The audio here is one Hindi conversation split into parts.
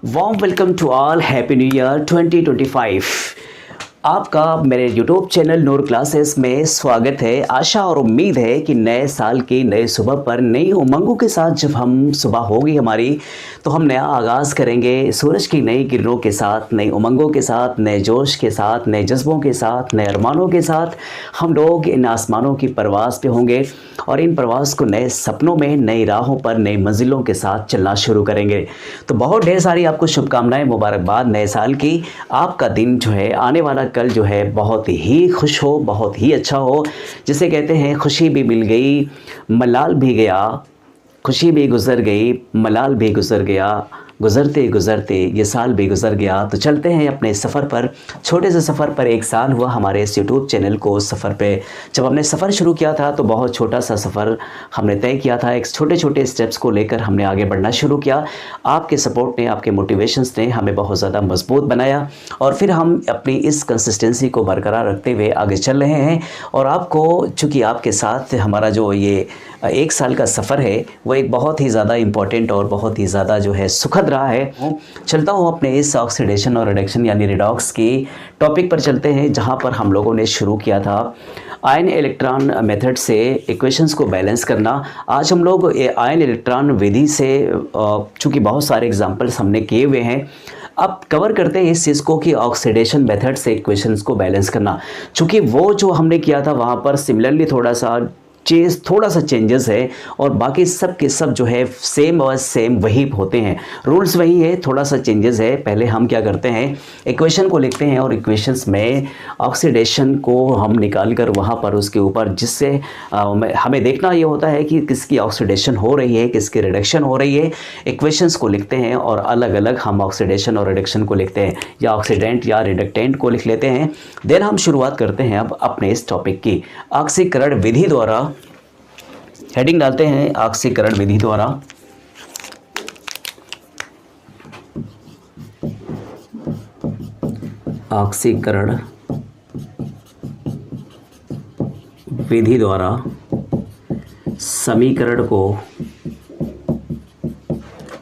Warm welcome to all, happy new year 2025। आपका मेरे यूट्यूब चैनल नूर क्लासेस में स्वागत है। आशा और उम्मीद है कि नए साल की नए सुबह पर नई उमंगों के साथ जब हम सुबह होगी हमारी, तो हम नया आगाज़ करेंगे सूरज की नई किरणों के साथ, नई उमंगों के साथ, नए जोश के साथ, नए जज्बों के साथ, नए अरमानों के साथ हम लोग इन आसमानों की परवास पे होंगे और इन प्रवास को नए सपनों में, नई राहों पर, नई मंजिलों के साथ चलना शुरू करेंगे। तो बहुत ढेर सारी आपको शुभकामनाएं, मुबारकबाद नए साल की। आपका दिन जो है, आने वाला कल जो है, बहुत ही खुश हो, बहुत ही अच्छा हो। जिसे कहते हैं खुशी भी मिल गई, मलाल भी गया, खुशी भी गुजर गई, मलाल भी गुजर गया, गुज़रते गुज़रते ये साल भी गुज़र गया। तो चलते हैं अपने सफ़र पर। छोटे से सफ़र पर एक साल हुआ हमारे इस यूट्यूब चैनल को सफ़र पे। जब हमने सफ़र शुरू किया था तो बहुत छोटा सा सफ़र हमने तय किया था। एक छोटे छोटे स्टेप्स को लेकर हमने आगे बढ़ना शुरू किया। आपके सपोर्ट ने, आपके मोटिवेशंस ने हमें बहुत ज़्यादा मजबूत बनाया और फिर हम अपनी इस कंसिस्टेंसी को बरकरार रखते हुए आगे चल रहे हैं। और आपको, चूँकि आपके साथ हमारा जो ये एक साल का सफ़र है वो एक बहुत ही ज़्यादा इम्पॉर्टेंट और बहुत ही ज़्यादा जो है सुखद रहा है। चलता हूँ अपने इस ऑक्सीडेशन और रिडक्शन यानी रिडॉक्स की टॉपिक पर चलते हैं, जहाँ पर हम लोगों ने शुरू किया था आयन इलेक्ट्रॉन मेथड से इक्वेशंस को बैलेंस करना। आज हम लोग आयन इलेक्ट्रॉन विधि से, चूँकि बहुत सारे एग्जाम्पल्स हमने किए हुए हैं, अब कवर करते हैं इस चीज़ को कि ऑक्सीडेशन मेथड से इक्वेशंस को बैलेंस करना। चूँकि वो जो हमने किया था वहाँ पर सिमिलरली थोड़ा सा चेंजेस है और बाकी सब के सब जो है सेम और सेम वही होते हैं, रूल्स वही है, थोड़ा सा चेंजेस है। पहले हम क्या करते हैं, इक्वेशन को लिखते हैं और इक्वेशंस में ऑक्सीडेशन को हम निकाल कर वहाँ पर उसके ऊपर, जिससे हमें देखना ये होता है कि किसकी ऑक्सीडेशन हो रही है, किसकी रिडक्शन हो रही है। इक्वेशंस को लिखते हैं और अलग अलग हम ऑक्सीडेशन और रिडक्शन को लिखते हैं, या ऑक्सीडेंट या रिडक्टेंट को लिख लेते हैं। देन हम शुरुआत करते हैं अब अपने इस टॉपिक की। ऑक्सीकरण विधि द्वारा हेडिंग डालते हैं, ऑक्सीकरण विधि द्वारा ऑक्सीकरण विधि द्वारा समीकरण को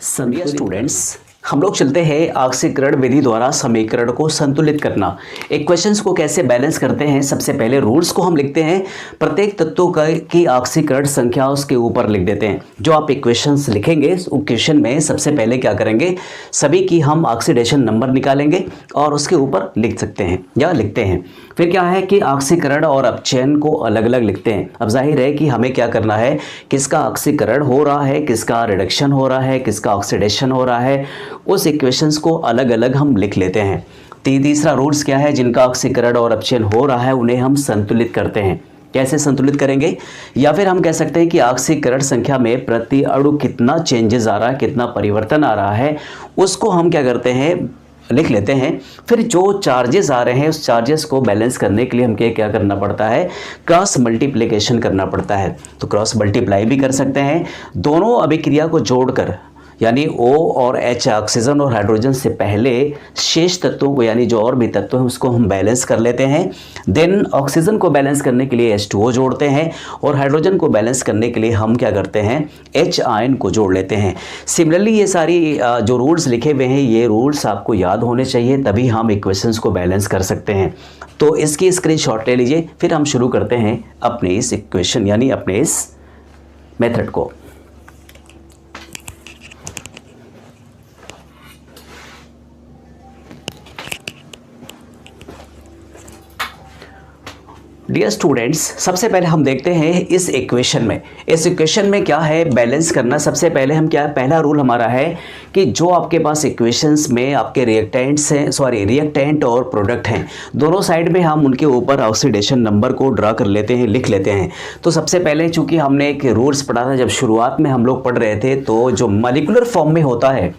स्टूडेंट्स, हम लोग चलते हैं ऑक्सीकरण विधि द्वारा समीकरण को संतुलित करना। इक्वेशंस को कैसे बैलेंस करते हैं, सबसे पहले रूल्स को हम लिखते हैं। प्रत्येक तत्वों की ऑक्सीकरण संख्या उसके ऊपर लिख देते हैं। जो आप इक्वेशंस लिखेंगे, उस इक्वेशन में सबसे पहले क्या करेंगे, सभी की हम ऑक्सीडेशन नंबर निकालेंगे और उसके ऊपर लिख सकते हैं या लिखते हैं। फिर क्या है कि ऑक्सीकरण और अपचयन को अलग अलग लिखते हैं। अब जाहिर है कि हमें क्या करना है, किसका ऑक्सीकरण हो रहा है, किसका रिडक्शन हो रहा है, किसका ऑक्सीडेशन हो रहा है, उस इक्वेशंस को अलग अलग हम लिख लेते हैं। तीसरा रूल्स क्या है, जिनका ऑक्सीकरण और अपचयन हो रहा है उन्हें हम संतुलित करते हैं। कैसे संतुलित करेंगे, या फिर हम कह सकते हैं कि ऑक्सीकरण संख्या में प्रति अणु कितना चेंजेस आ रहा है, कितना परिवर्तन आ रहा है, उसको हम क्या करते हैं, लिख लेते हैं। फिर जो चार्जेस आ रहे हैं उस चार्जेस को बैलेंस करने के लिए हम क्या करना पड़ता है, क्रॉस मल्टीप्लिकेशन करना पड़ता है। तो क्रॉस मल्टीप्लाई भी कर सकते हैं, दोनों अभिक्रिया को जोड़कर, यानी O और H ऑक्सीजन और हाइड्रोजन से पहले शेष तत्वों को, यानी जो और भी तत्व हैं उसको हम बैलेंस कर लेते हैं। देन ऑक्सीजन को बैलेंस करने के लिए H2O जोड़ते हैं और हाइड्रोजन को बैलेंस करने के लिए हम क्या करते हैं, H आयन को जोड़ लेते हैं। सिमिलरली ये सारी जो रूल्स लिखे हुए हैं, ये रूल्स आपको याद होने चाहिए, तभी हम इक्वेशंस को बैलेंस कर सकते हैं। तो इसकी स्क्रीनशॉट ले लीजिए, फिर हम शुरू करते हैं अपने इस इक्वेशन यानी अपने इस मेथड को। डियर स्टूडेंट्स, सबसे पहले हम देखते हैं इस इक्वेशन में। इस इक्वेशन में क्या है, बैलेंस करना। सबसे पहले हम क्या है, पहला रूल हमारा है कि जो आपके पास इक्वेशंस में आपके रिएक्टेंट्स हैं, रिएक्टेंट और प्रोडक्ट हैं, दोनों साइड में हम उनके ऊपर ऑक्सीडेशन नंबर को ड्रा कर लेते हैं, लिख लेते हैं। तो सबसे पहले चूंकि हमने एक रूल्स पढ़ा था जब शुरुआत में हम लोग पढ़ रहे थे, तो जो मॉलिक्यूलर फॉर्म में होता है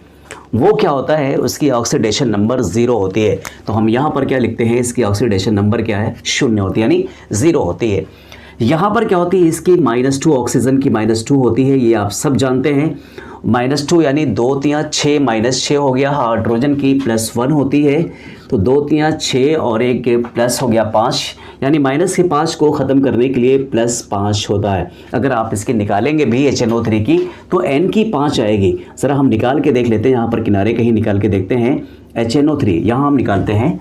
वो क्या होता है, उसकी ऑक्सीडेशन नंबर 0 होती है। तो हम यहाँ पर क्या लिखते हैं, इसकी ऑक्सीडेशन नंबर क्या है, 0 होती है, यानी 0 होती है। यहाँ पर क्या होती है, इसकी -2 ऑक्सीजन की -2 होती है, ये आप सब जानते हैं। -2 यानी 2 तियाँ 6 -6 हो गया। हाइड्रोजन की +1 होती है तो 2 तियाँ 6 और एक प्लस हो गया 5, यानी माइनस के 5 को ख़त्म करने के लिए +5 होता है। अगर आप इसके निकालेंगे भी HNO3 की तो N की 5 आएगी। ज़रा हम निकाल के देख लेते हैं, यहाँ पर किनारे कहीं निकाल के देखते हैं। HNO3 यहाँ हम निकालते हैं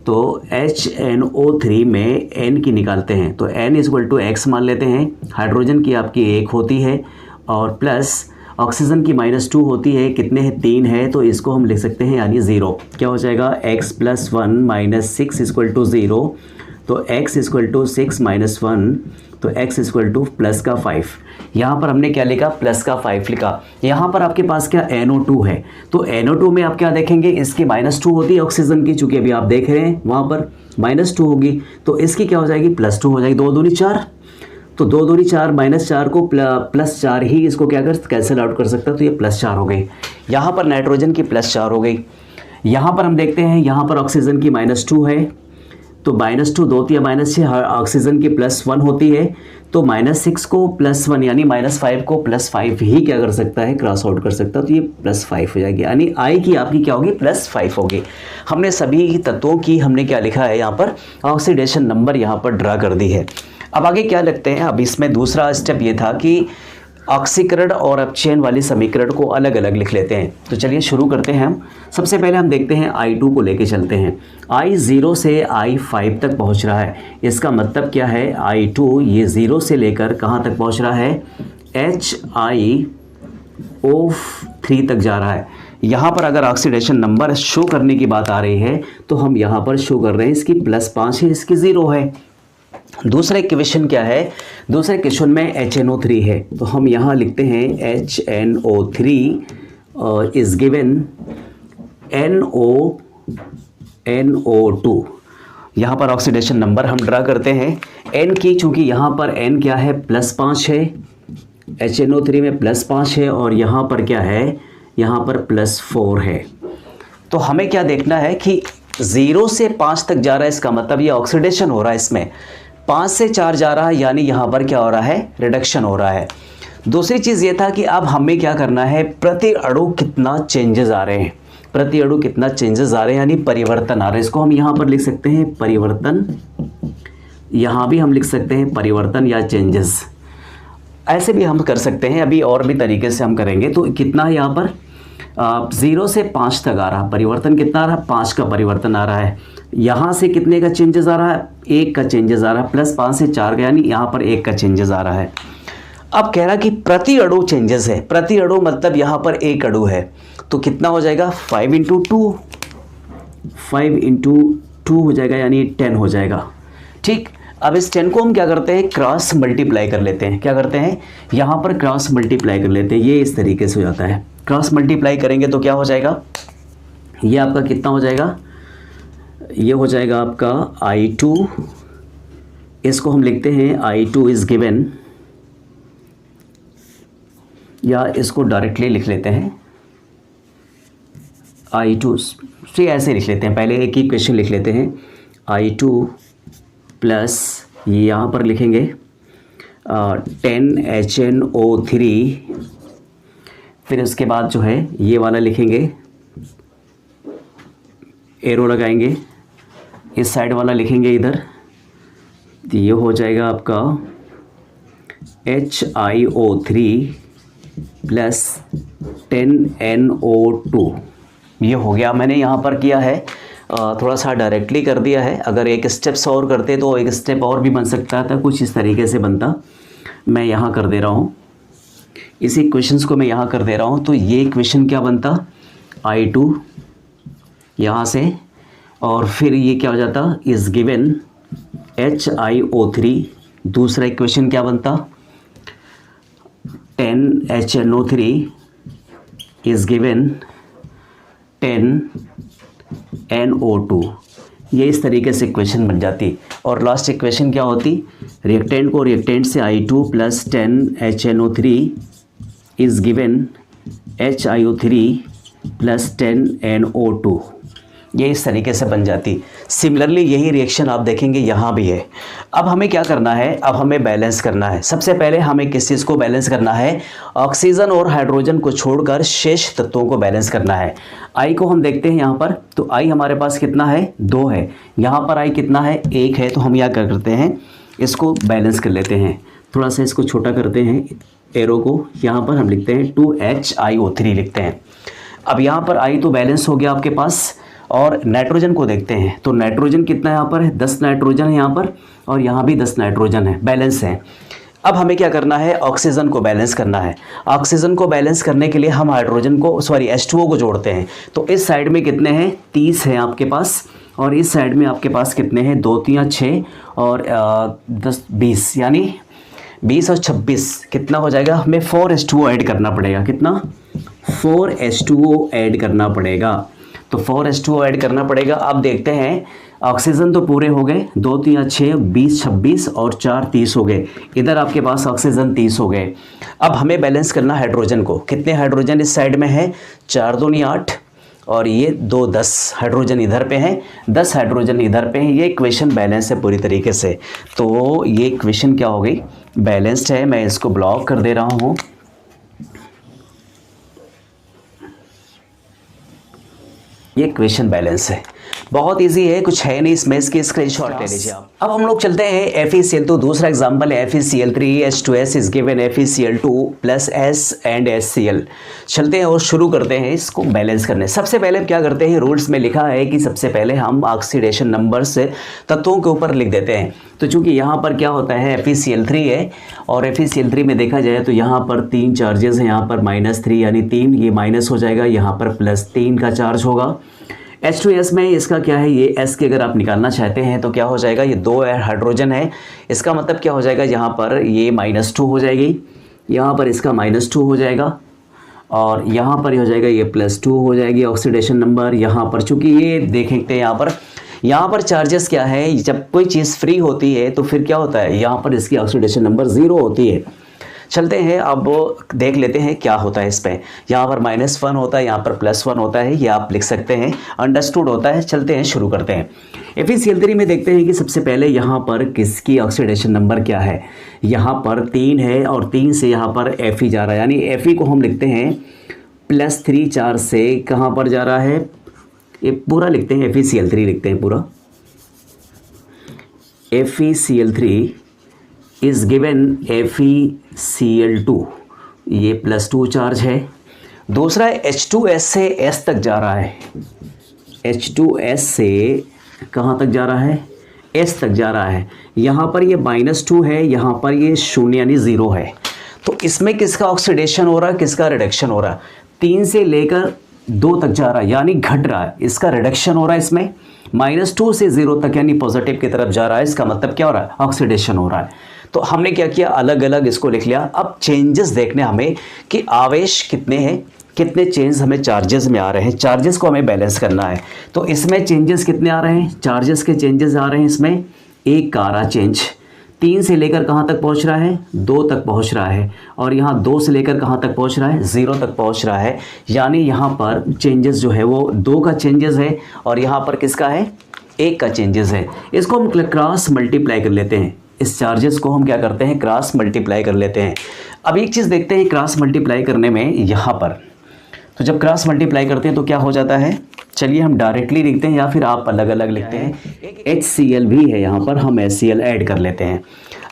तो HNO3 में N की निकालते हैं तो N = X मान लेते हैं। हाइड्रोजन की आपकी 1 होती है और प्लस ऑक्सीजन की -2 होती है, कितने हैं 3 है, तो इसको हम लिख सकते हैं यानी 0। क्या हो जाएगा x + 1 - 6 = 0, तो x = 6 - 1 तो x = +5। यहाँ पर हमने क्या लिखा, +5 लिखा। यहाँ पर आपके पास क्या NO2 है तो NO2 में आप क्या देखेंगे, इसकी -2 होती है ऑक्सीजन की, चूँकि अभी आप देख रहे हैं वहाँ पर -2 होगी तो इसकी क्या हो जाएगी +2 हो जाएगी। 2 दूनी 4, तो 2 दूनी 4 -4 को +4 ही इसको क्या कर कैंसिल आउट कर सकता है, तो ये +4 हो गई। यहाँ पर नाइट्रोजन की +4 हो गई। यहाँ पर हम देखते हैं यहाँ पर ऑक्सीजन की -2 है तो -2 2 तिया -6 ऑक्सीजन की +1 होती है तो -6 को +1 यानी -5 को +5 ही क्या कर सकता है, क्रॉस आउट कर सकता है, तो ये +5 हो जाएगी, यानी I की आपकी क्या होगी +5 होगी। हमने सभी तत्वों की हमने क्या लिखा है यहाँ पर, ऑक्सीडेशन नंबर यहाँ पर ड्रा कर दी है। अब आगे क्या लिखते हैं, अब इसमें दूसरा स्टेप ये था कि ऑक्सीकरण और अपचयन वाली समीकरण को अलग अलग लिख लेते हैं। तो चलिए शुरू करते हैं हम। सबसे पहले हम देखते हैं I2 को लेके चलते हैं। I0 से I5 तक पहुंच रहा है, इसका मतलब क्या है, I2 ये 0 से लेकर कहाँ तक पहुंच रहा है, HiO3 तक जा रहा है। यहाँ पर अगर ऑक्सीडेशन नंबर शो करने की बात आ रही है तो हम यहाँ पर शो कर रहे हैं इसकी +5 है, इसकी 0 है। दूसरा इक्वेशन क्या है, दूसरे इक्वेशन में HNO3 है तो हम यहाँ लिखते हैं HNO3 इज गिवन NO2। यहाँ पर ऑक्सीडेशन नंबर हम ड्रा करते हैं N की, चूँकि यहाँ पर N क्या है +5 है, HNO3 में +5 है और यहाँ पर क्या है, यहाँ पर +4 है। तो हमें क्या देखना है कि 0 से 5 तक जा रहा है, इसका मतलब ये ऑक्सीडेशन हो रहा है, इसमें 5 से 4 जा रहा है यानी यहाँ पर क्या हो रहा है, रिडक्शन हो रहा है। दूसरी चीज़ ये था कि अब हमें क्या करना है, प्रति अणु कितना चेंजेस आ रहे हैं, प्रति अणु कितना चेंजेस आ रहे हैं यानी परिवर्तन आ रहे हैं। इसको हम यहाँ पर लिख सकते हैं परिवर्तन, यहाँ भी हम लिख सकते हैं परिवर्तन या चेंजेस, ऐसे भी हम कर सकते हैं। अभी और भी तरीके से हम करेंगे। तो कितना है यहाँ पर 0 से 5 तक आ रहा, परिवर्तन कितना आ रहा है, 5 का परिवर्तन आ रहा है। यहाँ से कितने का चेंजेस आ रहा है, 1 का चेंजेस आ रहा है, +5 से 4 का यानी यहाँ पर 1 का चेंजेस आ रहा है। अब कह रहा कि प्रति अणु चेंजेस है, प्रति अणु मतलब यहाँ पर एक अणु है तो कितना हो जाएगा 5 × 2 हो जाएगा यानी 10 हो जाएगा। ठीक, अब इस 10 को हम क्या करते हैं, क्रॉस मल्टीप्लाई कर लेते हैं। क्या करते हैं, यहाँ पर क्रॉस मल्टीप्लाई कर लेते हैं, ये इस तरीके से हो जाता है। क्रॉस मल्टीप्लाई करेंगे तो क्या हो जाएगा, ये आपका कितना हो जाएगा, ये हो जाएगा आपका I2, इसको हम लिखते हैं I2 इज गिवन, या इसको डायरेक्टली लिख लेते हैं I2 से, ऐसे लिख लेते हैं, पहले एक ही क्वेश्चन लिख लेते हैं I2 प्लस यहाँ पर लिखेंगे 10 HNO3, फिर उसके बाद जो है ये वाला लिखेंगे, एरो लगाएंगे, इस साइड वाला लिखेंगे इधर, तो ये हो जाएगा आपका HiO3 प्लस 10NO2। ये हो गया, मैंने यहाँ पर किया है थोड़ा सा डायरेक्टली कर दिया है। अगर एक स्टेप्स और करते तो एक स्टेप और भी बन सकता था, कुछ इस तरीके से बनता। मैं यहाँ कर दे रहा हूँ, इसी क्वेश्चंस को मैं यहाँ कर दे रहा हूँ। तो ये क्वेश्चन क्या बनता, I2 यहाँ से, और फिर ये क्या हो जाता, इज गिवन HiO3। दूसरा इक्वेशन क्या बनता, 10 HNO3 इज गिवन 10 NO2। ये इस तरीके से इक्वेशन बन जाती। और लास्ट इक्वेशन क्या होती, रिएक्टेंट को रिएक्टेंट से I2 plus 10 HNO3 is given HiO3 plus 10 NO2। ये इस तरीके से बन जाती। सिमिलरली यही रिएक्शन आप देखेंगे यहाँ भी है। अब हमें क्या करना है, अब हमें बैलेंस करना है। सबसे पहले हमें किस चीज़ को बैलेंस करना है, ऑक्सीजन और हाइड्रोजन को छोड़कर शेष तत्वों को बैलेंस करना है। आई को हम देखते हैं यहाँ पर, तो आई हमारे पास कितना है, 2 है। यहाँ पर आई कितना है, 1 है। तो हम यहाँ क्या करते हैं, इसको बैलेंस कर लेते हैं। थोड़ा सा इसको छोटा करते हैं एरो को, यहाँ पर हम लिखते हैं 2HiO3 लिखते हैं। अब यहाँ पर आई तो बैलेंस हो गया आपके पास। और नाइट्रोजन को देखते हैं, तो नाइट्रोजन कितना यहाँ पर है, 10 नाइट्रोजन है यहाँ पर, और यहाँ भी 10 नाइट्रोजन है, बैलेंस है। अब हमें क्या करना है, ऑक्सीजन को बैलेंस करना है। ऑक्सीजन को बैलेंस करने के लिए हम हाइड्रोजन को H2O को जोड़ते हैं। तो इस साइड में कितने हैं, 30 हैं आपके पास, और इस साइड में आपके पास कितने हैं, 2 3 6 और 10 20, यानी 20 और 26 कितना हो जाएगा, हमें 4H2O ऐड करना पड़ेगा। कितना, 4H2O ऐड करना पड़ेगा। तो 4H2O ऐड करना पड़ेगा। अब देखते हैं, ऑक्सीजन तो पूरे हो गए, 2 3 6 20 26 और 4 30 हो गए। इधर आपके पास ऑक्सीजन 30 हो गए। अब हमें बैलेंस करना हाइड्रोजन को। कितने हाइड्रोजन इस साइड में है, 4 2 8 और ये 2 10 हाइड्रोजन इधर पे हैं, 10 हाइड्रोजन इधर पे हैं। ये इक्वेशन बैलेंस है पूरी तरीके से। तो ये इक्वेशन क्या हो गई, बैलेंस्ड है। मैं इसको ब्लॉक कर दे रहा हूँ। ये इक्वेशन बैलेंस है, बहुत इजी है, कुछ है नहीं इसमें, इसकी स्क्रीनशॉट ले लीजिए आप। अब हम लोग चलते हैं FeCl2। दूसरा एग्जांपल है FeCl3H2S is given FeCl2 plus S and HCl। चलते हैं और शुरू करते हैं इसको बैलेंस करने। सबसे पहले क्या करते हैं, रूल्स में लिखा है कि सबसे पहले हम ऑक्सीडेशन नंबर से तत्वों के ऊपर लिख देते हैं। तो चूंकि यहाँ पर क्या होता है, FeCl3 है, और FeCl3 में देखा जाए तो यहाँ पर 3 चार्जेस हैं, यहाँ पर -3 यानी 3, ये माइनस हो जाएगा, यहाँ पर +3 का चार्ज होगा। H2S में इसका क्या है, ये S के अगर आप निकालना चाहते हैं तो क्या हो जाएगा, ये 2 हाइड्रोजन है, इसका मतलब क्या हो जाएगा, यहाँ पर ये -2 हो जाएगी, यहाँ पर इसका -2 हो जाएगा, और यहाँ पर हो जाएगा ये +2 हो जाएगी ऑक्सीडेशन नंबर। यहाँ पर चूँकि ये देखेंगे यहाँ पर चार्जेस क्या है, जब कोई चीज़ फ्री होती है तो फिर क्या होता है, यहाँ पर इसकी ऑक्सीडेशन नंबर 0 होती है। चलते हैं अब देख लेते हैं क्या होता है इस पर। यहाँ पर -1 होता है, यहाँ पर +1 होता है, ये आप लिख सकते हैं, अंडरस्टूड होता है। चलते हैं, शुरू करते हैं। FeCl3 में देखते हैं कि सबसे पहले यहाँ पर किसकी ऑक्सीडेशन नंबर क्या है, यहाँ पर 3 है, और 3 से यहाँ पर Fe जा रहा है, यानी Fe को हम लिखते हैं +3 4 से कहाँ पर जा रहा है, ये पूरा लिखते हैं, FeCl3 लिखते हैं पूरा। FeCl3 इज़ गिवन FeCl2, ये +2 चार्ज है। दूसरा H2S से S तक जा रहा है, H2S से कहाँ तक जा रहा है, S तक जा रहा है। यहाँ पर ये -2 है, यहाँ पर ये 0 यानी 0 है। तो इसमें किसका ऑक्सीडेशन हो रहा है, किसका रिडक्शन हो रहा है, 3 से लेकर 2 तक जा रहा है, यानी घट रहा है, इसका रिडक्शन हो रहा है। इसमें -2 से 0 तक यानी पॉजिटिव की तरफ जा रहा है, इसका मतलब क्या हो रहा है, ऑक्सीडेशन हो रहा है। तो हमने क्या किया, अलग अलग इसको लिख लिया। अब चेंजेस देखने हमें कि आवेश कितने हैं, कितने चेंज हमें चार्जेस में आ रहे हैं, चार्जेस को हमें बैलेंस करना है। तो इसमें चेंजेस कितने आ रहे हैं, चार्जेस के चेंजेस आ रहे हैं इसमें 1 का आ रहा चेंज, 3 से लेकर कहाँ तक पहुँच रहा है, 2 तक पहुँच रहा है, और यहाँ 2 से लेकर कहाँ तक पहुँच रहा है, 0 तक पहुँच रहा है। यानी यहाँ पर चेंजेस जो है वो 2 का चेंजेस है, और यहाँ पर किसका है, 1 का चेंजेस है। इसको हम क्रॉस मल्टीप्लाई कर लेते हैं, इस चार्जेस को हम क्या करते हैं, क्रॉस मल्टीप्लाई कर लेते हैं। अब एक चीज़ देखते हैं क्रॉस मल्टीप्लाई करने में, यहाँ पर तो जब क्रॉस मल्टीप्लाई करते हैं तो क्या हो जाता है, चलिए हम डायरेक्टली लिखते हैं या फिर आप अलग अलग लिखते हैं। HCl भी है, यहाँ पर हम HCl ऐड कर लेते हैं।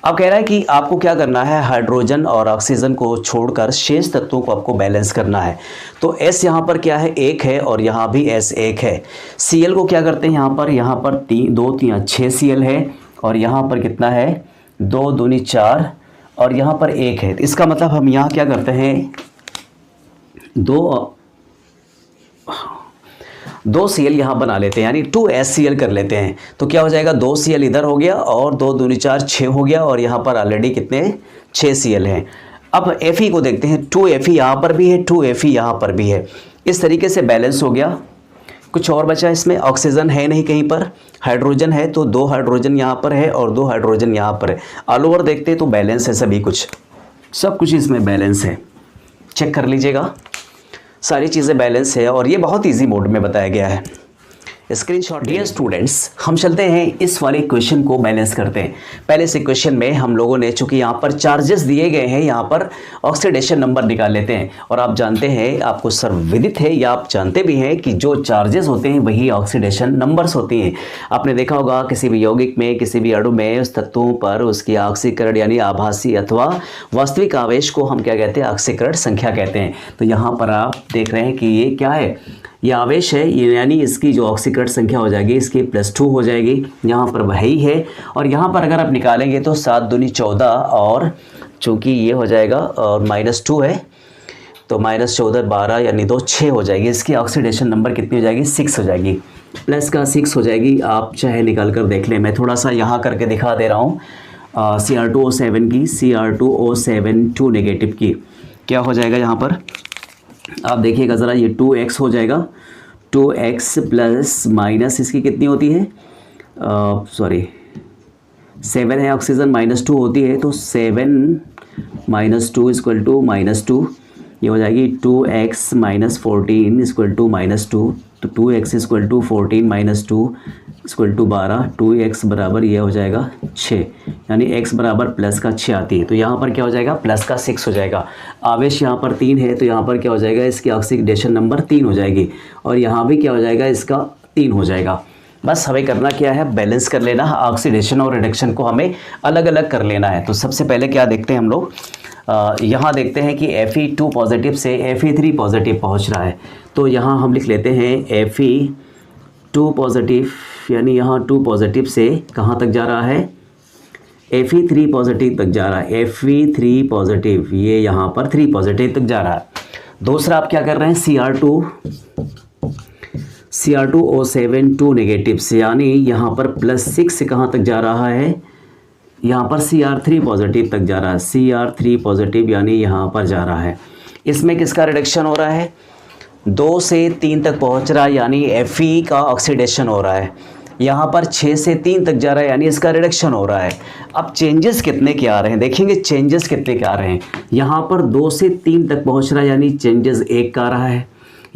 अब कह रहा है कि आपको क्या करना है, हाइड्रोजन और ऑक्सीजन को छोड़कर शेष तत्वों को आपको बैलेंस करना है। तो S यहाँ पर क्या है, 1 है, और यहाँ भी S 1 है। Cl को क्या करते हैं, यहाँ पर 2 3 6 Cl है, और यहाँ पर कितना है, 2 दूनी 4, और यहाँ पर 1 है। इसका मतलब हम यहाँ क्या करते हैं, 2 Cl यहाँ बना लेते हैं, यानी 2HCl कर लेते हैं। तो क्या हो जाएगा, 2 Cl इधर हो गया, और 2 दूनी 4 6 हो गया, और यहाँ पर ऑलरेडी कितने 6 Cl हैं। अब Fe को देखते हैं, 2 Fe यहाँ पर भी है, 2 Fe यहाँ पर भी है। इस तरीके से बैलेंस हो गया। कुछ और बचा इसमें, ऑक्सीजन है नहीं कहीं पर, हाइड्रोजन है, तो 2 हाइड्रोजन यहाँ पर है और 2 हाइड्रोजन यहाँ पर है। ऑल ओवर देखते हैं तो बैलेंस है, सभी कुछ, सब कुछ इसमें बैलेंस है। चेक कर लीजिएगा, सारी चीज़ें बैलेंस है, और ये बहुत इजी मोड में बताया गया है। स्क्रीनशॉट। डियर स्टूडेंट्स, हम चलते हैं इस वाले क्वेश्चन को बैलेंस करते हैं। पहले से क्वेश्चन में हम लोगों ने, चूंकि यहाँ पर चार्जेस दिए गए हैं, यहाँ पर ऑक्सीडेशन नंबर निकाल लेते हैं। और आप जानते हैं, आपको सर्वविदित है या आप जानते भी हैं कि जो चार्जेस होते हैं वही ऑक्सीडेशन नंबर्स होती हैं। आपने देखा होगा किसी भी यौगिक में, किसी भी अणु में उस तत्वों पर उसकी ऑक्सीकरण यानी आभासी अथवा वास्तविक आवेश को हम क्या कहते हैं, ऑक्सीकरण संख्या कहते हैं। तो यहाँ पर आप देख रहे हैं कि ये क्या है, ये आवेश है, ये यानी इसकी जो ऑक्सीकरण संख्या हो जाएगी इसकी +2 हो जाएगी। यहाँ पर वही है। और यहाँ पर अगर आप निकालेंगे तो 7 दूनी 14, और चूँकि ये हो जाएगा और -2 है तो -14 12 यानी 2 6 हो जाएगी। इसकी ऑक्सीडेशन नंबर कितनी हो जाएगी, 6 हो जाएगी। प्लस का 6 हो जाएगी। आप चाहे निकाल कर देख लें, मैं थोड़ा सा यहाँ करके दिखा दे रहा हूँ। Cr2O7 की, Cr2O7 2 नेगेटिव की क्या हो जाएगा, यहाँ पर आप देखिएगा ज़रा, ये 2x हो जाएगा। 2x प्लस माइनस इसकी कितनी होती है, सॉरी 7 है ऑक्सीजन, -2 होती है, तो 7 - 2 = -2, ये हो जाएगी 2x - 14 = -2। तो 2x = 14 - 2 = 12, 2x बराबर ये हो जाएगा 6, यानी x बराबर प्लस का 6 आती है। तो यहाँ पर क्या हो जाएगा, प्लस का 6 हो जाएगा। आवेश यहाँ पर 3 है तो यहाँ पर क्या हो जाएगा, इसकी ऑक्सीडेशन नंबर 3 हो जाएगी। और यहाँ भी क्या हो जाएगा, इसका 3 हो जाएगा। बस हमें करना क्या है, बैलेंस कर लेना। ऑक्सीडेशन और रिडक्शन को हमें अलग अलग कर लेना है। तो सबसे पहले क्या देखते हैं हम लोग, यहाँ देखते हैं कि Fe2 पॉजिटिव से Fe3 पॉजिटिव पहुँच रहा है। तो यहाँ हम लिख लेते हैं Fe2 पॉजिटिव, यानी यहाँ 2 पॉजिटिव से कहाँ तक जा रहा है, Fe3 पॉजिटिव तक जा रहा है। Fe3 पॉजिटिव, ये यहाँ पर 3 पॉजिटिव तक जा रहा है। दूसरा आप क्या कर रहे हैं, Cr2O7 2 नेगेटिव से, यानी यहाँ पर +6 से कहाँ तक जा रहा है, यहाँ पर Cr3 पॉजिटिव तक जा रहा है। Cr3 पॉजिटिव यानी यहाँ पर जा रहा है। इसमें किसका रिडक्शन हो रहा है, 2 से 3 तक पहुँच रहा है, यानी Fe का ऑक्सीडेशन हो रहा है। यहाँ पर 6 से 3 तक जा रहा है, यानी इसका रिडक्शन हो रहा है। अब चेंजेस कितने के आ रहे हैं, देखेंगे चेंजेस कितने के आ रहे हैं। यहाँ पर 2 से 3 तक पहुँच रहा है, यानी चेंजेस 1 का आ रहा है।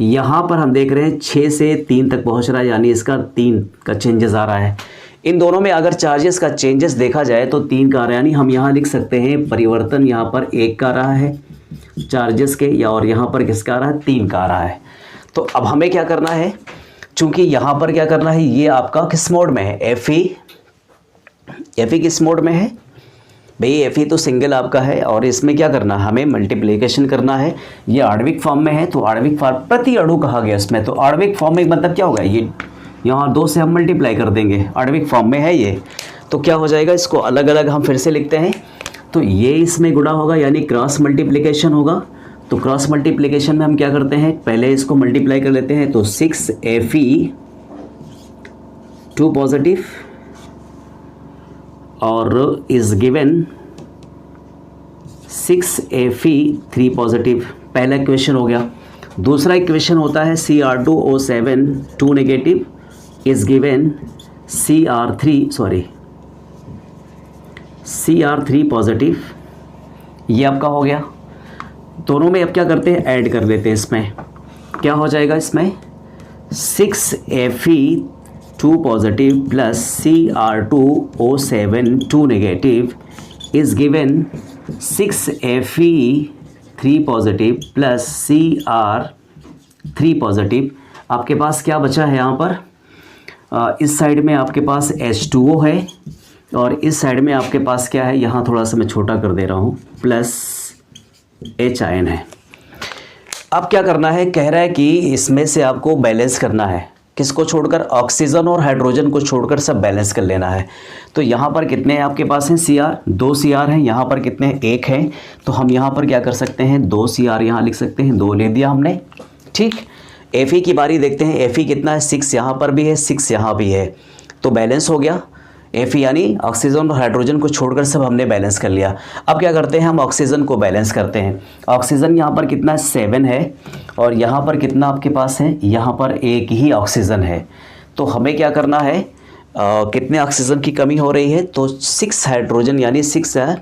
यहाँ पर हम देख रहे हैं 6 से 3 तक पहुँच रहा है, यानी इसका 3 का चेंजेस आ रहा है। इन दोनों में अगर चार्जेस का चेंजेस देखा जाए तो 3 का आ रहा है, यानी हम यहाँ लिख सकते हैं परिवर्तन यहाँ पर 1 का आ रहा है चार्जेस के, या और यहाँ पर किसका आ रहा है, 3 का आ रहा है। तो अब हमें क्या करना है, चूंकि यहाँ पर क्या करना है, ये आपका किस मोड में है, Fe किस मोड में है भाई, Fe तो सिंगल आपका है। और इसमें क्या करना है, हमें मल्टीप्लिकेशन करना है। ये आणविक फॉर्म में है तो आणविक फॉर्म प्रति अणु कहा गया इसमें, तो आणविक फॉर्म में मतलब क्या होगा, ये यहाँ 2 से हम मल्टीप्लाई कर देंगे, आणविक फॉर्म में है ये। तो क्या हो जाएगा, इसको अलग अलग हम फिर से लिखते हैं। तो ये इसमें गुणा होगा, यानी क्रॉस मल्टीप्लिकेशन होगा। तो क्रॉस मल्टीप्लिकेशन में हम क्या करते हैं, पहले इसको मल्टीप्लाई कर लेते हैं। तो 6 Fe2 पॉजिटिव और इज गिवन 6 Fe3 पॉजिटिव। पहला इक्वेशन हो गया। दूसरा इक्वेशन होता है Cr2O7 2 negative is given Cr3 positive. ये आपका हो गया। दोनों में अब क्या करते हैं, ऐड कर लेते हैं। इसमें क्या हो जाएगा, इसमें 6 Fe2 positive plus Cr2O7 2 negative is given 6 Fe3 positive plus Cr3 positive. आपके पास क्या बचा है यहाँ पर, इस साइड में आपके पास H2O है और इस साइड में आपके पास क्या है, यहाँ थोड़ा सा मैं छोटा कर दे रहा हूँ, प्लस H आयन है। अब क्या करना है, कह रहा है कि इसमें से आपको बैलेंस करना है, किसको छोड़कर, ऑक्सीजन और हाइड्रोजन को छोड़कर सब बैलेंस कर लेना है। तो यहाँ पर कितने हैं आपके पास हैं, Cr 2 Cr हैं, यहाँ पर कितने हैं, 1 हैं। तो हम यहाँ पर क्या कर सकते हैं, 2 Cr यहाँ लिख सकते हैं, 2 ले दिया हमने, ठीक। Fe की बारी देखते हैं, Fe कितना है, 6 यहाँ पर भी है, 6 यहाँ भी है, तो बैलेंस हो गया। Fe यानी ऑक्सीजन और हाइड्रोजन को छोड़कर सब हमने बैलेंस कर लिया। अब क्या करते हैं, हम ऑक्सीजन को बैलेंस करते हैं। ऑक्सीजन यहाँ पर कितना है, 7 है, और यहाँ पर कितना आपके पास है, यहाँ पर 1 ही ऑक्सीजन है। तो हमें क्या करना है, कितने ऑक्सीजन की कमी हो रही है, तो 6 हाइड्रोजन यानी 6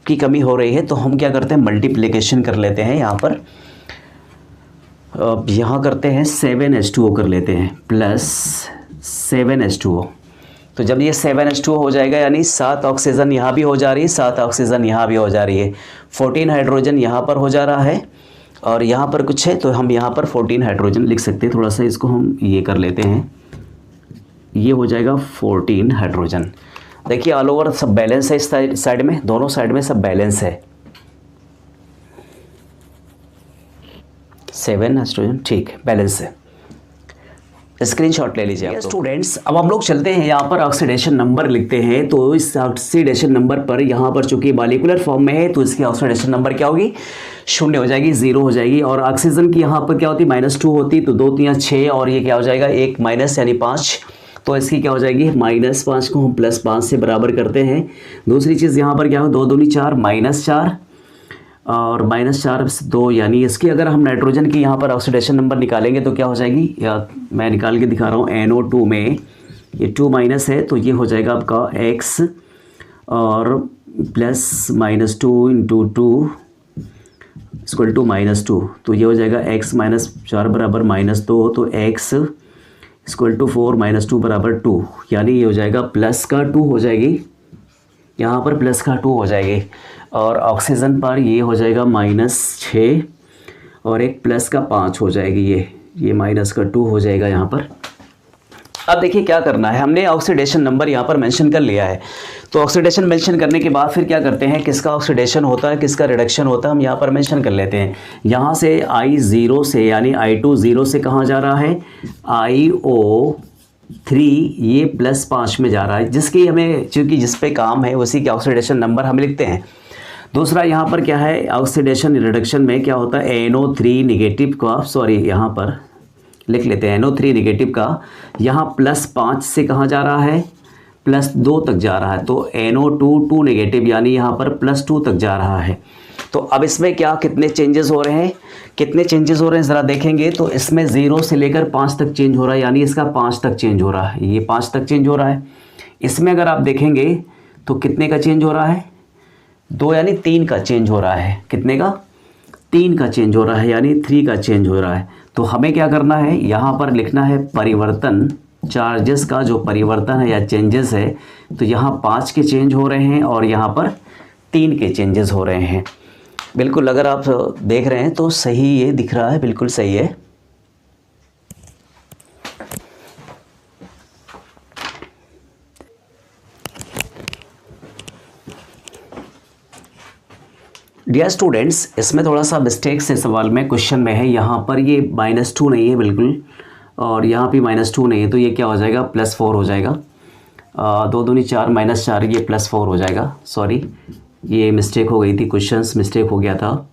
की कमी हो रही है। तो हम क्या करते हैं, मल्टीप्लिकेशन कर लेते हैं यहाँ पर। अब यहाँ करते हैं 7H2O कर लेते हैं प्लस 7H2O। तो जब ये 7H2O हो जाएगा यानी 7 ऑक्सीजन यहाँ भी हो जा रही है, 7 ऑक्सीजन यहाँ भी हो जा रही है, 14 हाइड्रोजन यहाँ पर हो जा रहा है और यहाँ पर कुछ है तो हम यहाँ पर 14 हाइड्रोजन लिख सकते हैं। थोड़ा सा इसको हम ये कर लेते हैं, ये हो जाएगा 14 हाइड्रोजन। देखिए ऑल ओवर सब बैलेंस है, इस साइड में दोनों साइड में सब बैलेंस है। 7 हाइड्रोजन ठीक बैलेंस है, स्क्रीनशॉट ले लीजिए आप। स्टूडेंट्स अब हम लोग चलते हैं यहाँ पर ऑक्सीडेशन नंबर लिखते हैं। तो इस ऑक्सीडेशन नंबर पर यहाँ पर चूंकि मॉलिक्यूलर फॉर्म में है तो इसकी ऑक्सीडेशन नंबर क्या होगी, 0 हो जाएगी, 0 हो जाएगी। और ऑक्सीजन की यहाँ पर क्या होती, -2 होती, तो 2 3 6 और ये क्या हो जाएगा 1 माइनस यानी 5, तो इसकी क्या हो जाएगी -5 को हम +5 से बराबर करते हैं। दूसरी चीज़ यहाँ पर क्या हो, 2 दूनी 4 -4 और -4 2 यानी इसकी अगर हम नाइट्रोजन की यहाँ पर ऑक्सीडेशन नंबर निकालेंगे तो क्या हो जाएगी, या मैं निकाल के दिखा रहा हूँ, NO2 में ये 2 माइनस है तो ये हो जाएगा आपका X और प्लस -2 इंटू 2 इक्वल टू -2, तो ये हो जाएगा X -4 बराबर -2, तो X इक्वल टू 4 -2 बराबर 2, यानी ये हो जाएगा प्लस का 2 हो जाएगी, यहाँ पर प्लस का 2 हो जाएगी। और ऑक्सीजन पर ये हो जाएगा -6 और एक प्लस का 5 हो जाएगी, ये माइनस का 2 हो जाएगा यहाँ पर। अब देखिए क्या करना है, हमने ऑक्सीडेशन नंबर यहाँ पर मेंशन कर लिया है। तो ऑक्सीडेशन मेंशन करने के बाद फिर क्या करते हैं, किसका ऑक्सीडेशन होता है किसका रिडक्शन होता है हम यहाँ पर मेंशन कर लेते हैं। यहाँ से I0 से यानी I2 0 से कहाँ जा रहा है, IO3 ये +5 में जा रहा है, जिसकी हमें चूँकि जिस पे काम है उसी के ऑक्सीडेशन नंबर हम लिखते हैं। दूसरा यहाँ पर क्या है, ऑक्सीडेशन रिडक्शन में क्या होता है, NO3 निगेटिव का, सॉरी यहाँ पर लिख लेते हैं NO3 निगेटिव का, यहाँ +5 से कहाँ जा रहा है, +2 तक जा रहा है, तो NO2 2 निगेटिव यानी यहाँ पर +2 तक जा रहा है। तो अब इसमें क्या कितने चेंजेस हो रहे हैं, कितने चेंजेस हो रहे हैं ज़रा देखेंगे तो इसमें 0 से लेकर 5 तक चेंज हो रहा है, यानी इसका 5 तक चेंज हो रहा है, ये 5 तक चेंज हो रहा है। इसमें अगर आप देखेंगे तो कितने का चेंज हो रहा है, 2 यानी 3 का चेंज हो रहा है, कितने का, 3 का चेंज हो रहा है, यानी 3 का चेंज हो रहा है। तो हमें क्या करना है, यहाँ पर लिखना है परिवर्तन, चार्जेस का जो परिवर्तन है या चेंजेस है, तो यहाँ 5 के चेंज हो रहे हैं और यहाँ पर 3 के चेंजेस हो रहे हैं। बिल्कुल अगर आप देख रहे हैं तो सही ये दिख रहा है, बिल्कुल सही है। डियर स्टूडेंट्स इसमें थोड़ा सा मिस्टेक से सवाल में क्वेश्चन में है, यहाँ पर ये -2 नहीं है बिल्कुल और यहाँ भी -2 नहीं है, तो ये क्या हो जाएगा +4 हो जाएगा। 2 दूनी 4 -4 ये +4 हो जाएगा, सॉरी ये मिस्टेक हो गई थी, क्वेश्चंस मिस्टेक हो गया था।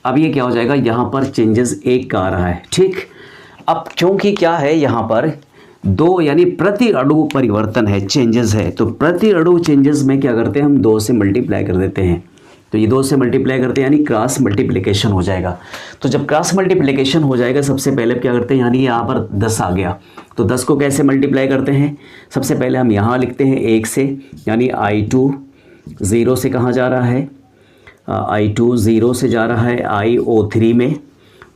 अब ये क्या हो जाएगा, यहाँ पर चेंजेस 1 का आ रहा है, ठीक। अब क्योंकि क्या है यहाँ पर 2 यानी प्रति अणु परिवर्तन है, चेंजेस है, तो प्रति अणु चेंजेस में क्या करते हैं हम 2 से मल्टीप्लाई कर देते हैं, तो ये 2 से मल्टीप्लाई करते हैं यानी क्रॉस मल्टीप्लिकेशन हो जाएगा। तो जब क्रॉस मल्टीप्लिकेशन हो जाएगा सबसे पहले क्या करते हैं, यानी यहाँ पर 10 आ गया, तो 10 को कैसे मल्टीप्लाई करते हैं, सबसे पहले हम यहाँ लिखते हैं 1 से, यानी I2 0 से कहाँ जा रहा है, I2 0 से जा रहा है IO3 में।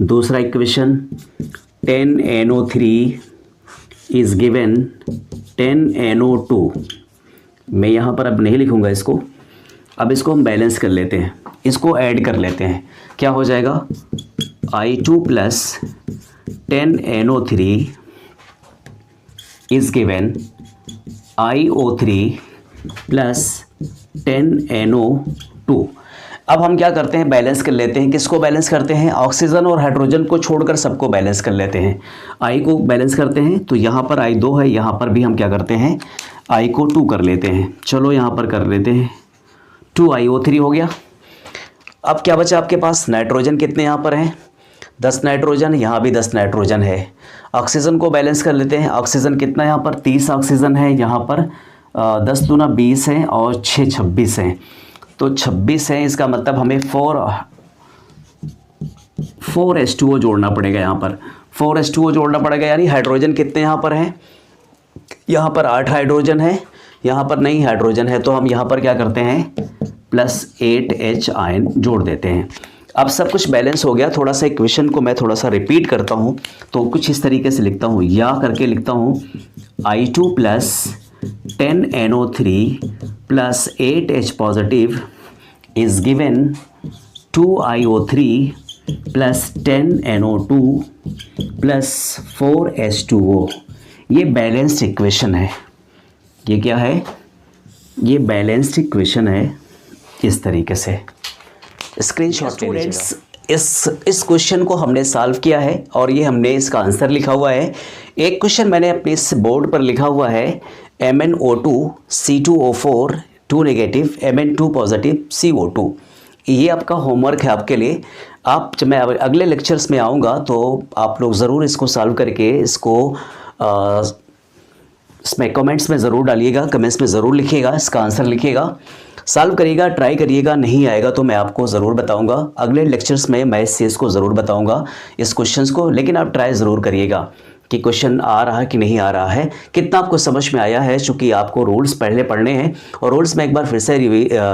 दूसरा equation 10NO3 is given 10NO2, मैं यहाँ पर अब नहीं लिखूँगा इसको, अब इसको हम बैलेंस कर लेते हैं, इसको ऐड कर लेते हैं, क्या हो जाएगा I2 + 10NO3 is given IO3 + 10NO2। अब हम क्या करते हैं, बैलेंस कर लेते हैं, किसको बैलेंस करते हैं, ऑक्सीजन और हाइड्रोजन को छोड़कर सबको बैलेंस कर लेते हैं। I को बैलेंस करते हैं तो यहाँ पर I2 है, यहाँ पर भी हम क्या करते हैं I को 2 कर लेते हैं, चलो यहाँ पर कर लेते हैं 2IO3 हो गया। अब क्या बचा आपके पास, नाइट्रोजन कितने यहाँ पर हैं, 10 नाइट्रोजन, यहाँ भी 10 नाइट्रोजन है। ऑक्सीजन को बैलेंस कर लेते हैं, ऑक्सीजन कितना यहाँ पर 30 ऑक्सीजन है, यहाँ पर 10 दूना 20 हैं और 6 26 हैं, तो 26 हैं, इसका मतलब हमें 4H2O जोड़ना पड़ेगा, यहाँ पर 4H2O जोड़ना पड़ेगा, यानी हाइड्रोजन कितने यहाँ पर हैं, यहाँ पर 8 हाइड्रोजन है, यहाँ पर नहीं हाइड्रोजन है, तो हम यहाँ पर क्या करते हैं +8H आयन जोड़ देते हैं। अब सब कुछ बैलेंस हो गया। थोड़ा सा इक्वेशन को मैं थोड़ा सा रिपीट करता हूँ, तो कुछ इस तरीके से लिखता हूँ, या करके लिखता हूँ I2 plus 10NO3 plus 8H positive is given 2IO3 plus 10NO2 plus 4H2O। ये बैलेंस्ड इक्वेशन है। ये क्या है? ये बैलेंस्ड इक्वेशन है। इस तरीके से स्क्रीनशॉट ले लीजिएगा। स्टूडेंट्स, इस क्वेश्चन को हमने सॉल्व किया है और ये हमने इसका आंसर लिखा हुआ है। एक क्वेश्चन मैंने अपने इस बोर्ड पर लिखा हुआ है MnO2 C2O4 2 negative Mn2 positive CO2। ये आपका होमवर्क है आपके लिए। आप जब मैं अगले लेक्चर्स में आऊँगा तो आप लोग ज़रूर इसको सॉल्व करके इसको इसमें कमेंट्स में ज़रूर डालिएगा, कमेंट्स में ज़रूर लिखिएगा, इसका आंसर लिखिएगा, सॉल्व करिएगा, ट्राई करिएगा। नहीं आएगा तो मैं आपको ज़रूर बताऊंगा अगले लेक्चर्स में, मैं इस चीज़ को ज़रूर बताऊंगा इस क्वेश्चंस को। लेकिन आप ट्राई ज़रूर करिएगा कि क्वेश्चन आ रहा है कि नहीं आ रहा है, कितना आपको समझ में आया है। चूँकि आपको रूल्स पहले पढ़ने हैं और रूल्स में एक बार फिर से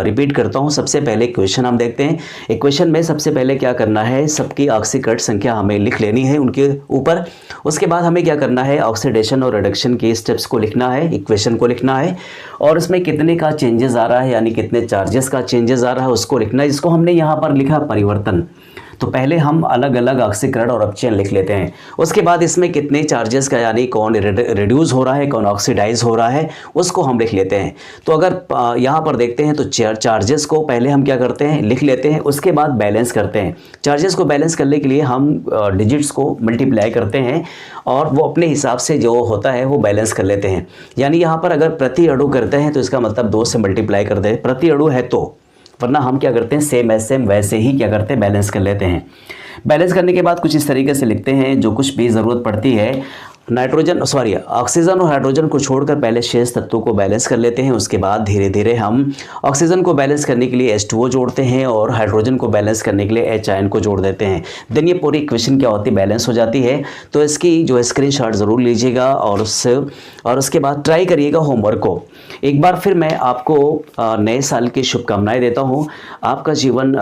रिपीट करता हूँ। सबसे पहले क्वेश्चन हम देखते हैं। इक्वेशन में सबसे पहले क्या करना है, सबकी ऑक्सीकट संख्या हमें लिख लेनी है उनके ऊपर। उसके बाद हमें क्या करना है, ऑक्सीडेशन और रिडक्शन के स्टेप्स को लिखना है, इक्वेशन को लिखना है, और इसमें कितने का चेंजेस आ रहा है यानी कितने चार्जेस का चेंजेस आ रहा है उसको लिखना है, जिसको हमने यहाँ पर लिखा परिवर्तन। तो पहले हम अलग अलग ऑक्सीकरण और अपचयन लिख लेते हैं। उसके बाद इसमें कितने चार्जेस का यानी कौन रिड्यूस हो रहा है, कौन ऑक्सीडाइज हो रहा है, उसको हम लिख लेते हैं। तो अगर यहाँ पर देखते हैं तो चार्जेस को पहले हम क्या करते हैं, लिख लेते हैं। उसके बाद बैलेंस करते हैं। चार्जेस को बैलेंस करने के लिए हम डिजिट्स को मल्टीप्लाई करते हैं और वो अपने हिसाब से जो होता है वो बैलेंस कर लेते हैं। यानी यहाँ पर अगर प्रति अणु करते हैं तो इसका मतलब 2 से मल्टीप्लाई कर दें, प्रति अणु है तो, वरना हम क्या करते हैं सेम एज सेम वैसे ही क्या करते हैं, बैलेंस कर लेते हैं। बैलेंस करने के बाद कुछ इस तरीके से लिखते हैं, जो कुछ भी ज़रूरत पड़ती है ऑक्सीजन और हाइड्रोजन को छोड़कर पहले शेष तत्वों को बैलेंस कर लेते हैं। उसके बाद धीरे धीरे हम ऑक्सीजन को बैलेंस करने के लिए H2O जोड़ते हैं और हाइड्रोजन को बैलेंस करने के लिए H आयन को जोड़ देते हैं। देन ये पूरी इक्वेशन क्या होती है, बैलेंस हो जाती है। तो इसकी जो स्क्रीनशॉट ज़रूर लीजिएगा और उसके बाद ट्राई करिएगा होमवर्क को। एक बार फिर मैं आपको नए साल की शुभकामनाएं देता हूं। आपका जीवन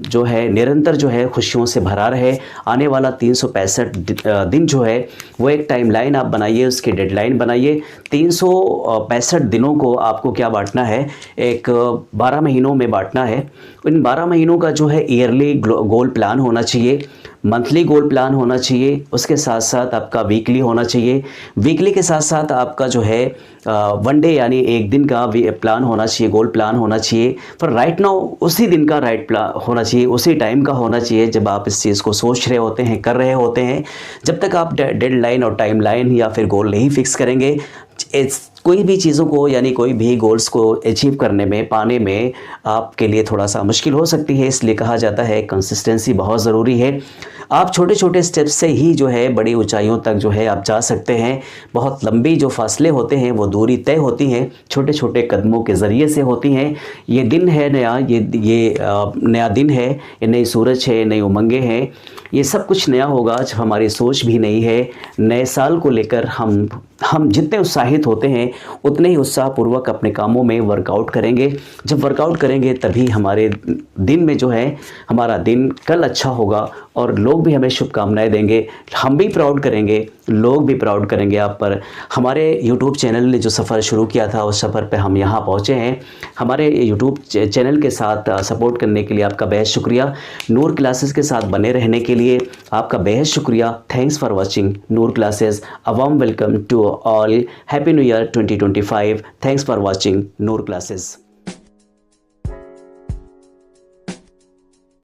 जो है निरंतर जो है खुशियों से भरा रहे। आने वाला 365 दिन जो है वो एक टाइमलाइन आप बनाइए, उसकी डेडलाइन बनाइए। 365 दिनों को आपको क्या बांटना है, एक 12 महीनों में बांटना है। इन 12 महीनों का जो है ईयरली गोल प्लान होना चाहिए, मंथली गोल प्लान होना चाहिए, उसके साथ साथ आपका वीकली होना चाहिए, वीकली के साथ साथ आपका जो है वन डे यानी एक दिन का प्लान होना चाहिए, गोल प्लान होना चाहिए। पर राइट नाउ उसी दिन का राइट प्लान होना चाहिए, उसी टाइम का होना चाहिए जब आप इस चीज़ को सोच रहे होते हैं, कर रहे होते हैं। जब तक आप डेडलाइन और टाइमलाइन या फिर गोल नहीं फिक्स करेंगे, कोई भी चीज़ों को यानी कोई भी गोल्स को अचीव करने में, पाने में आपके लिए थोड़ा सा मुश्किल हो सकती है। इसलिए कहा जाता है कंसिस्टेंसी बहुत ज़रूरी है। आप छोटे छोटे स्टेप्स से ही जो है बड़ी ऊंचाइयों तक जो है आप जा सकते हैं। बहुत लंबी जो फासले होते हैं वो दूरी तय होती हैं छोटे छोटे कदमों के ज़रिए से होती हैं। ये दिन है नया, ये नया दिन है, ये नई सूरज है, नई उमंगें हैं, ये सब कुछ नया होगा जब हमारी सोच भी नई है। नए साल को लेकर हम जितने उत्साहित होते हैं उतने ही उत्साहपूर्वक अपने कामों में वर्कआउट करेंगे। जब वर्कआउट करेंगे तभी हमारे दिन में जो है हमारा दिन कल अच्छा होगा और लोग भी हमें शुभकामनाएं देंगे। हम भी प्राउड करेंगे, लोग भी प्राउड करेंगे आप पर। हमारे YouTube चैनल ने जो सफ़र शुरू किया था उस सफ़र पे हम यहाँ पहुँचे हैं। हमारे YouTube चैनल के साथ सपोर्ट करने के लिए आपका बेहद शुक्रिया। नूर क्लासेस के साथ बने रहने के लिए आपका बेहद शुक्रिया। Thanks for watching Noor classes. A warm welcome to all. Happy new year 2025। Thanks for watching Noor classes.